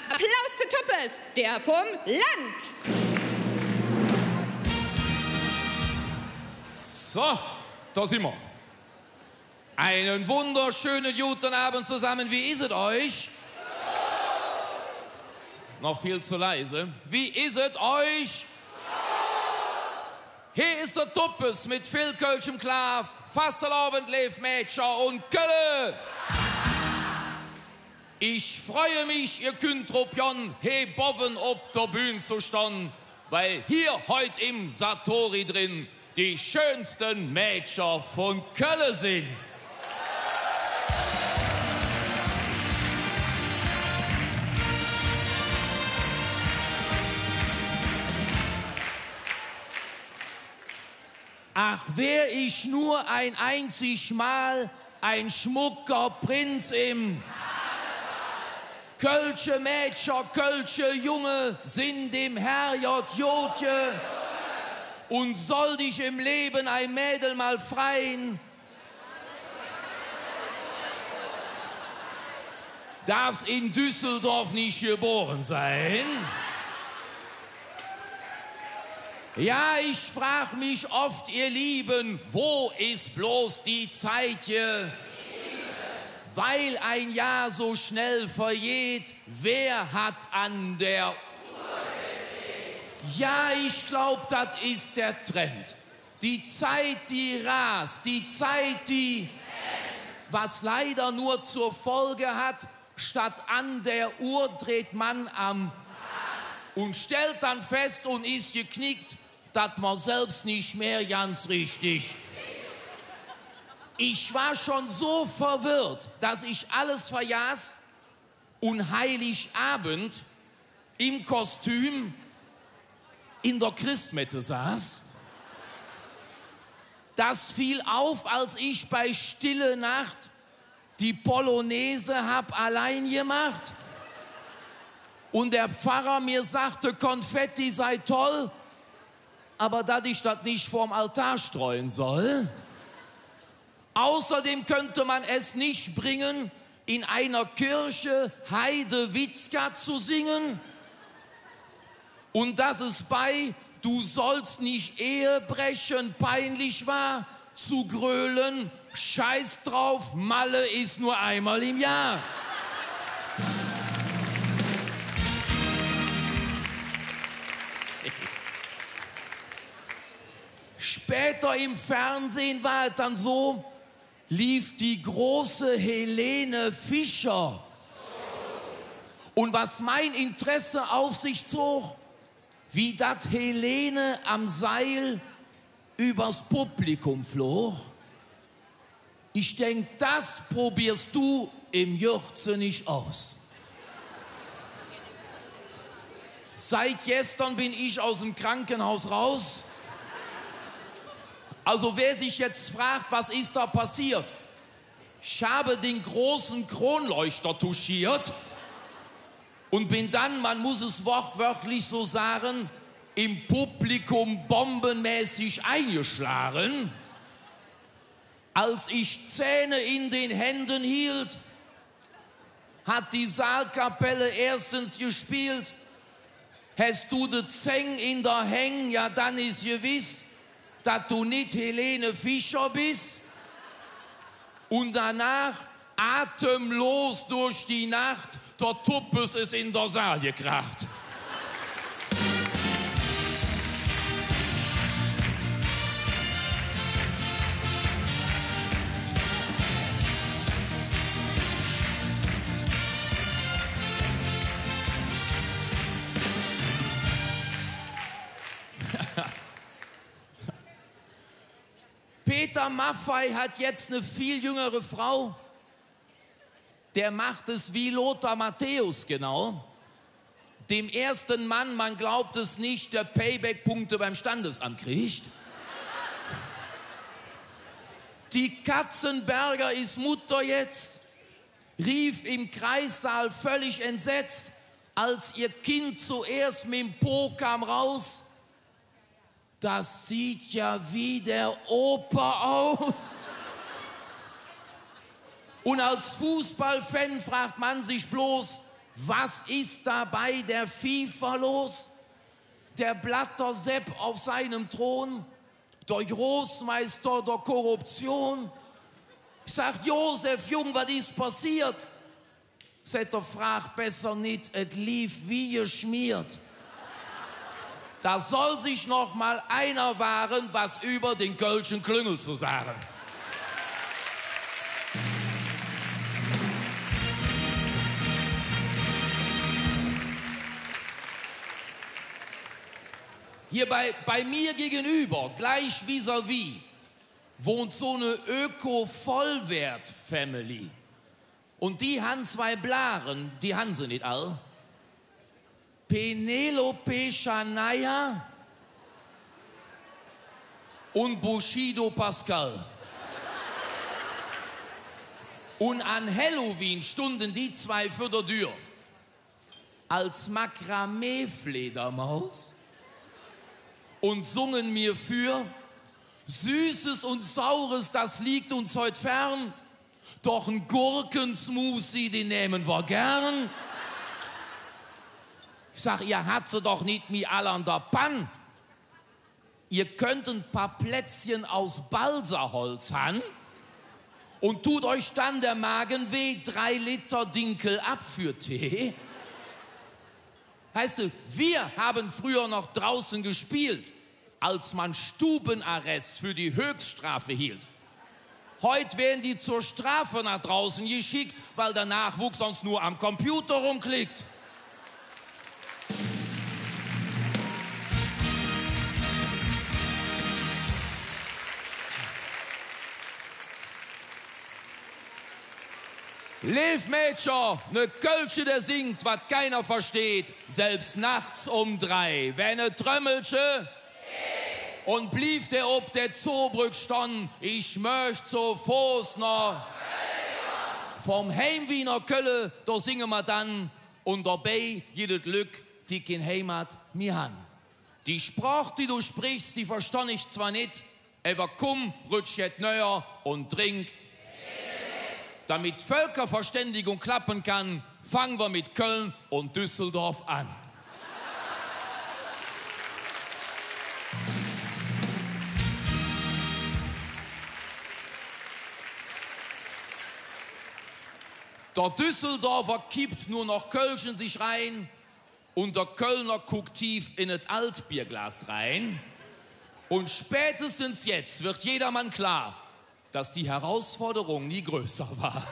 Applaus für Tuppes, der vom Land. So, da sind wir. Einen wunderschönen guten Abend zusammen. Wie ist es euch? Noch viel zu leise. Wie ist es euch? Hier ist der Tuppes mit viel Kölschem Klav, Fastelavond, Lev Mätscher und Kölle. Ich freue mich, ihr könnt Tropion he boven ob der Bühne zu stehen, weil hier heute im Satori drin die schönsten Mätscher von Kölle sind. Ach, wär ich nur ein einzig Mal ein schmucker Prinz im Kölsche Mädscher, Kölsche Junge sind dem Herrjot Jotje und soll dich im Leben ein Mädel mal freien, darf's in Düsseldorf nicht geboren sein. Ja, ich frag mich oft, ihr Lieben, wo ist bloß die Zeit hier? Weil ein Jahr so schnell vergeht, wer hat an der Uhr gedreht? Ja, ich glaub, das ist der Trend. Die Zeit, die rast, die Zeit, die was leider nur zur Folge hat, statt an der Uhr dreht man am und stellt dann fest und ist geknickt, dass man selbst nicht mehr ganz richtig. Ich war schon so verwirrt, dass ich alles vergaß und Heiligabend im Kostüm in der Christmette saß. Das fiel auf, als ich bei Stille Nacht die Polonaise hab allein gemacht und der Pfarrer mir sagte, Konfetti sei toll, aber dass ich das nicht vorm Altar streuen soll. Außerdem könnte man es nicht bringen, in einer Kirche Heidewitzka zu singen und dass es bei Du sollst nicht Ehe brechen peinlich war, zu grölen, scheiß drauf, Malle ist nur einmal im Jahr. Später im Fernsehen war es dann so, lief die große Helene Fischer. Und was mein Interesse auf sich zog, wie dat Helene am Seil übers Publikum flog. Ich denk, das probierst du im Jürze nicht aus. Seit gestern bin ich aus dem Krankenhaus raus. Also wer sich jetzt fragt, was ist da passiert? Ich habe den großen Kronleuchter touchiert und bin dann, man muss es wortwörtlich so sagen, im Publikum bombenmäßig eingeschlagen. Als ich Zähne in den Händen hielt, hat die Saalkapelle erstens gespielt, hast du de Zeng in der Häng, ja dann ist gewiss, dass du nicht Helene Fischer bist. Und danach atemlos durch die Nacht, der Tuppes ist in der Saal gekracht. Peter Maffay hat jetzt eine viel jüngere Frau. Der macht es wie Lothar Matthäus genau. Dem ersten Mann, man glaubt es nicht, der Payback-Punkte beim Standesamt kriegt. Die Katzenberger ist Mutter jetzt, rief im Kreissaal völlig entsetzt, als ihr Kind zuerst mit dem Po kam raus. Das sieht ja wie der Opa aus. Und als Fußballfan fragt man sich bloß, Was ist da bei der FIFA los? Der Blatter Sepp auf seinem Thron, der Großmeister der Korruption. Ich sag, Josef, Jung, was ist passiert? Sagt er, frag besser nicht, es lief wie geschmiert. Da soll sich noch mal einer wahren, was über den Kölschen Klüngel zu sagen. Hier bei mir gegenüber, gleich vis-à-vis, wohnt so eine Öko-Vollwert-Family. Und die haben 2 Blaren, die haben sie nicht all. Penelope Shania und Bushido Pascal. Und an Halloween stunden die 2 für der Tür. Als Makramee-Fledermaus und sungen mir für Süßes und Saures, das liegt uns heute fern, doch ein Gurkensmoothie, den nehmen wir gern. Ich sag, ihr habt sie doch nicht mit alle an der Pann. Ihr könnt ein paar Plätzchen aus Balsaholz haben und tut euch dann der Magen weh, 3 Liter Dinkel Abführtee. Heißt du, wir haben früher noch draußen gespielt, als man Stubenarrest für die Höchststrafe hielt. Heute werden die zur Strafe nach draußen geschickt, weil der Nachwuchs sonst nur am Computer rumklickt. Lev Mätscher, ne Kölsche, der singt, was keiner versteht, selbst nachts um 3. Wenn ne Trömmelsche und blieb der ob der Zoobrück stand, ich möcht so Fuß noch vom Heimwiener Kölle, da singen wir dann und dabei jedes Glück, die kein Heimat mir han. Die Sprache, die du sprichst, die verstand ich zwar nicht, aber komm, rutsch jetzt näher und trink. Damit Völkerverständigung klappen kann, fangen wir mit Köln und Düsseldorf an. Der Düsseldorfer kippt nur noch Kölsch in sich rein und der Kölner guckt tief in das Altbierglas rein. Und spätestens jetzt wird jedermann klar, dass die Herausforderung nie größer war.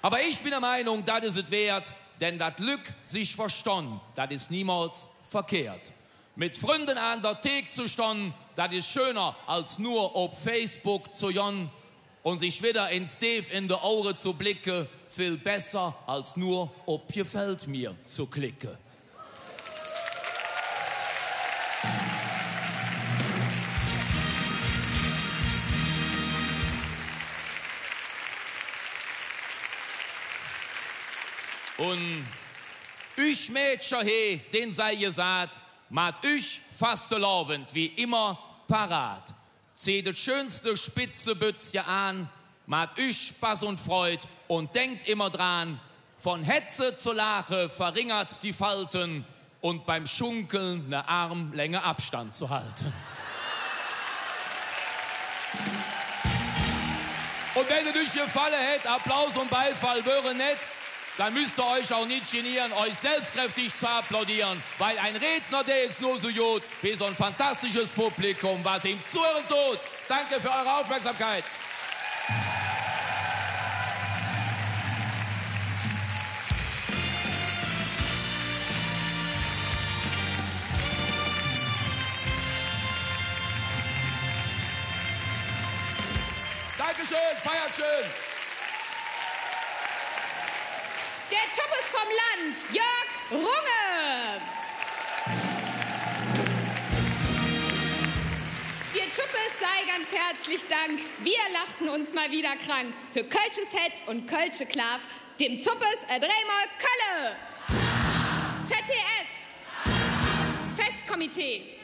Aber ich bin der Meinung, das ist es wert, denn das Glück sich verstanden, das ist niemals verkehrt. Mit Freunden an der Theke zu stehen, das ist schöner als nur auf Facebook zu jon und sich wieder ins Dave in die Ohren zu blicken, viel besser als nur ob gefällt mir zu klicken. Und ich Mädchen he, den sei gesagt, mat ich fastelovend wie immer parat. Zeh das schönste Spitzebützchen an, mat ich Spaß und Freud und denkt immer dran, von Hetze zur Lache verringert die Falten und beim Schunkeln ne Armlänge Abstand zu halten. Und wenn ihr euch gefallen hätte, Applaus und Beifall wäre nett. Dann müsst ihr euch auch nicht genieren, euch selbstkräftig zu applaudieren, weil ein Redner, der ist nur so gut wie so ein fantastisches Publikum, was ihm zuhören tut. Danke für eure Aufmerksamkeit. Dankeschön, feiert schön. Der Tuppes vom Land, Jörg Runge. Dir Tuppes sei ganz herzlich Dank. Wir lachten uns mal wieder krank. Für Kölsches Hetz und Kölsche Klav, dem Tuppes dreimal Kölle. ZDF, Festkomitee.